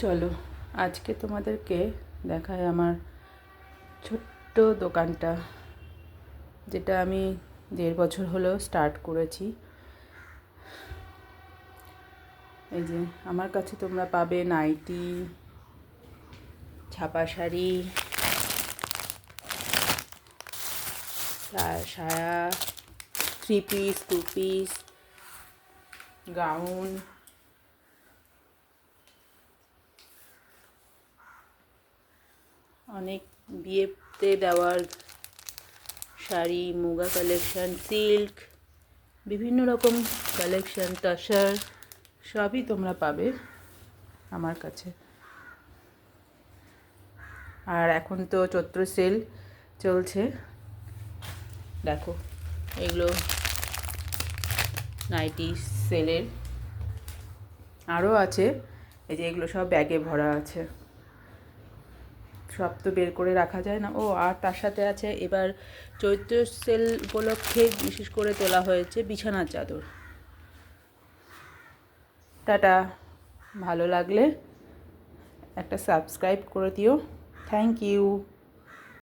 চলো আজকে তোমাদেরকে দেখায় আমার ছোট্ট দোকানটা, যেটা আমি 1.5 বছর হলো স্টার্ট করেছি। এই যে আমার কাছে তোমরা পাবে নাইটি, ছাপা শাড়ি, সায়া, 3 পিস, 2 পিস, গাউন, অনেক বিয়েতে দেওয়ার শাড়ি, মুগা কালেকশন, সিল্ক, বিভিন্ন রকম কালেকশন, তাসার, সবই তোমরা পাবে আমার কাছে। আর এখন তো চৈত্র সেল চলছে, দেখো এগুলো নাইটি সেলের। আরও আছে, এই যে এগুলো সব ব্যাগে ভরা আছে, সব তো বের করে রাখা যায় না। ও আর তার সাথে আছে এবার চৈত্র সেল উপলক্ষে বিশেষ করে তোলা হয়েছে বিছানার চাদর। টাটা, ভালো লাগলে একটা সাবস্ক্রাইব করে দিও। Thank you.